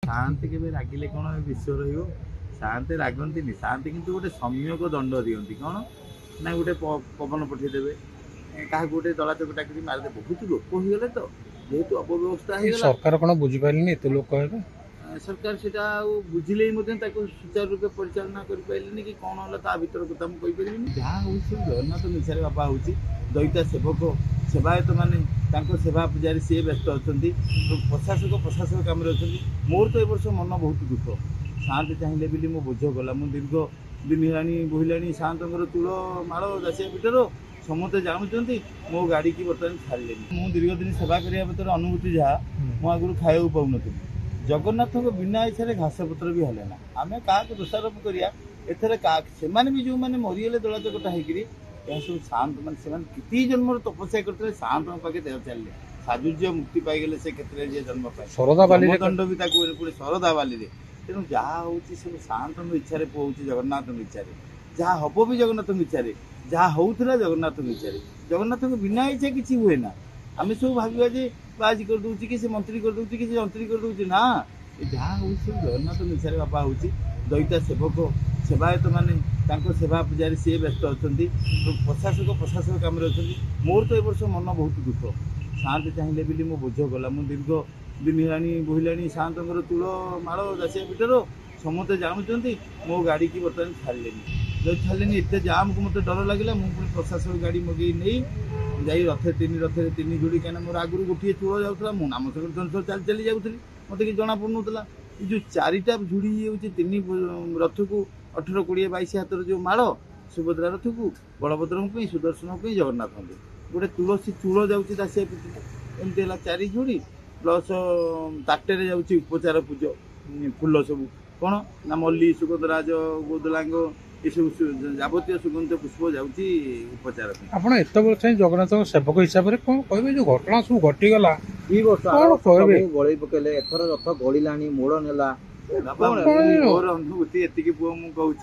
शांति के रागिले कौन विश्व रंति रागंती शांति किंतु गोटे सम्यक दंड दिखती कौन ना गोटे पवन पठेदेवे क्या गोटे दला चकटा कर मारिदे बहुत लोक होगले तो जेहेतु अपव्यवस्था सरकार कौन बुझीपारे एत लोक कहे सरकार से बुझिले सुचारू रूपे परिचालना करें कि कौन है ता भर कथा मुझे जहाँ हूँ जगन्नाथ निशारे बापा हूँ दैता सेवक सेवायत मैंने सेवा पूजारी सी व्यस्त अच्छा प्रशासक कम अच्छा मोर तो ए वर्ष मन बहुत दुख शांति चाहिए बोली मो बोझ गला मु दीर्घ दिन है बोहिला शांतर तुल माड़ दासिया पीठर समस्ते जानते मो गाड़ी की बर्तमान छाड़े मु दीर्घ दिन सेवा करने भर अनुभूति जहाँ मु आगुरी खाया पाऊन जगन्नाथ बिना इच्छा घास पत्र भी हले ना आम क्या दोषारोप करिया से भी जो मैंने मरीगले दला चकटा हो सब शांत मैंने कितनी जन्म तपस्या करते शांत पाखे देह चलिए साजुज्य मुक्ति पाईगले से क्षेत्र में जन्म पाए दंड भी पुणे शरदा बाली तेणु जहाँ हूँ सब शांत इच्छा पुह जगन्नाथ इच्छा जहाँ हम भी जगन्नाथ इच्छा जहाँ होता जगन्नाथ इच्छा जगन्नाथ बिना इच्छा किसी हुए ना आम सब भावा जे बाजी कर दूची कि मंत्री कर दूची कि जंत्री कर दूची ना जहाँ हूँ सब जगन्नाथ इच्छा बापा हूँ दैता सेवक सेवायत मैंने सेवा पूजारी सी व्यस्त अच्छा प्रशासक कम अच्छा मोर तो ए वर्ष मन बहुत दुख शांति चाहिए बोली मो बोझ गला मु दीर्घ दिन है बोहिला शांतर तुल माड़ दासिया पीठर समस्ते जानते मो गाड़ी की बर्तमान छाड़े जो छाड़े एत जाम को मत डर लगे मुझे प्रशासक गाड़ी मगे नहीं जाई रथे तीन जोड़ी कहीं मोर आगुरी गोटे चूल जाऊला मु नाम संकीर्तन चली चली जाऊँगी मत कि जना पड़ूला जो चारिटा झुड़ी हो तीन रथ को 18 20 22 हाथर जो माड़ सुभद्रा रथ को बलभद्र सुदर्शन जगन्नाथ गोटे तुलसी चूल जाऊँगी दासिया पीठ एमती है 4 जोड़ी प्लस ताटे जाऊँगी उपचार पूज फूल सब कौन ना मल्ली सुगंधराज गोदलांग ये सब जावतीय सुगंध पुष्प जाऊँगी उपचार आप एत वर्ष जगन्नाथ सेवक हिसाब से कौन कहे जो घटना सब घटीगला गड़ी पकेले एथर रथ गड़िला मोड़ नेला मोर अनुभूति एति पुओ मु कहूँ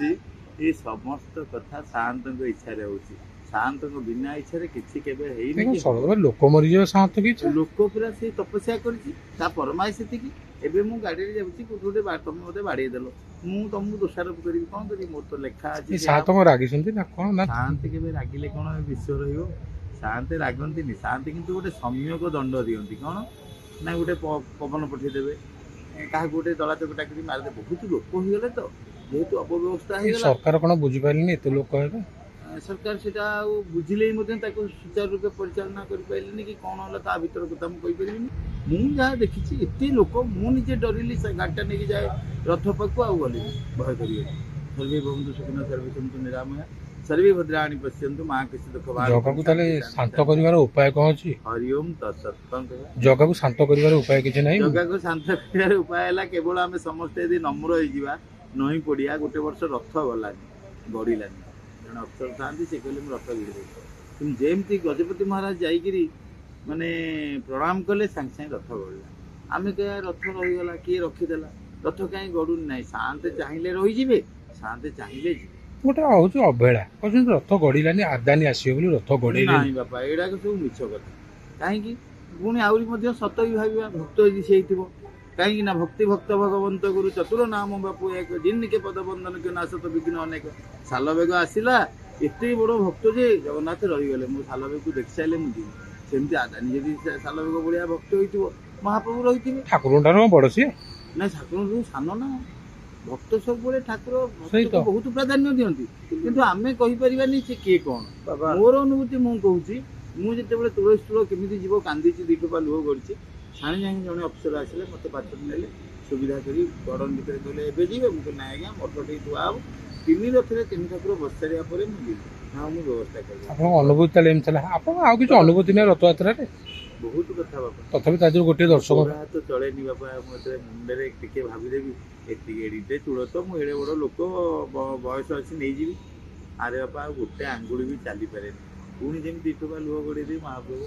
ये समस्त कथा शांत इच्छा होची शांत बिना इच्छा किसी केबे लोक मरीज शांत कि लोक पूरा से तपस्या कर परमाय से एबे मु गाड़ी रे जाउची गोटे तुम मते बाड़ी देलो मु तुमको दोषारोप करी कौन करी मोर तो लेखा अछि शांत रागी ना कौन ना शांति के रागिले कौन विश्व रहियो शांति रागंती शांति किंतु गोटे सम्यक दंड दिखती कौन ना गोटे पवन पठेदेवे क्या गोटे दला चकटा कर मारिदे बहुत लोक होगले तो जेहेतु अपव्यवस्था सरकार कौन बुझीपारे एत लोक कहे सरकार से बुझिले सुचारू रूपे परिचालना करें कि कौन है ता भर कथा मुझे मुझे जहाँ देखी एत लोक मुझे डरिली गाड़ीटा नहीं जाए रथ पाक गली भय कर सर्वे भवन्तु सुखिनः सर्वे सन्तु निरामया सर्वे भद्राणि पश्यन्तु मां किसी दुख शांत कर उपाय कौन अच्छी हरिओम तत्सत् जगह को शांत कर उपाय किसी ना जगह को शांत कर उपाय है केवल आम समस्ते यदि नम्र हो नई पड़िया गोटे वर्ष रथ गलानी गड़ानी जन अफसर था से कहले रथ भिड़ी जमती गजपति महाराज जाकि माने प्रणाम कले सांगे सांगे रथ गड़ला आम कह रथ रहीगला किए रखीदेला रथ कहीं गड़ुनी ना शांत चाहिए रही शांत चाहिए गोटे हूँ अवहेला कहते रथ गड़ानी आदानी आसो रथ गड़े ना बापा एड़ा सब मिछ कथा कहीं पुणी आहरी सत भी भाव भक्त यदि से कहीं ना भक्ति भक्त भगवंत गुरु चतुर नाम बापू एक जिन के पद बंधन के नाश तो विघ्न अनेक साल बेग आसला एत बड़ भक्त जे जगन्नाथ रहीगले मो साल बेग को देख सारे मुझे सेमती आदानी जदि साल बेग भाया भक्त हो महाप्रभु रही ठाकुर बड़ सी ना ठाकुर सान ना भक्त सब ठाकुर बहुत प्राधान्य दिखती किंतु आम कहीपरि से किए कौन मोर अनुभूति मुझे मुझे तुलसी तूल केमी जीव कांदी दीटोपा लुह गड़ी छाणी जाए जड़े अफसर आसे मत पाचन ने सुविधा कर गरम भितर कहले एवं जी मुझे ना आज्ञा मठ टे थुआ हम 3 रथ 3 ठाकुर बस सारा हाँ मुझे व्यवस्था करी अनुभूति अनुभूति ना रथ यात्रा बहुत कथा बापा तथापि गोटे दर्शक तो चलेनी बापा मुझे मुंडे टे भाविदेवी एड़े चूड़ तो मुझे बड़ लोक बयस अच्छी नहीं जी आरे बापा गोटे आंगुड़ी भी चली पारे पुणी जमी दीटोपा लुह गड़े महाप्रभु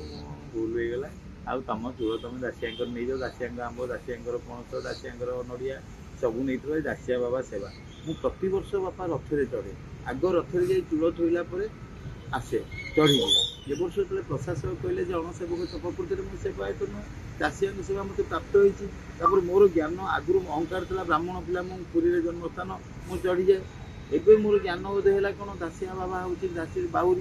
भूल होगला आउ तुम चूड़ तुम दासिया नहीं जाओ दासिया आंब दासिया पणस दासिया नड़िया सबू नहीं दासिया बाबा सेवा मु प्रति वर्ष बापा रथरे चढ़े आग रथरे जाई चूड़ थोइला परे आसे चढ़ी ए वर्ष जो प्रशासक कहले अणसेवक तपपूर्ति मुझे सेवायत नुह ଦାସିଆଙ୍କ ସେବା ମୋତେ ପ୍ରାପ୍ତ ହେଇଛି। ତାପରେ ମୋର ଜ୍ଞାନ ଆଗରୁ ଅହଙ୍କାର ଥିଲା, ବ୍ରାହ୍ମଣ ପିଲା ମୁଁ, ପୁରୀରେ ଜନ୍ମସ୍ଥାନ, ମୁଁ ଚଢ଼ିଯାଏ। ଏବେ ମୋର ଜ୍ଞାନ ବୋଧ ହେଲା କ'ଣ ଦାସିଆ ବାବା ହେଉଛି ଦାସି ବାଉରୀ,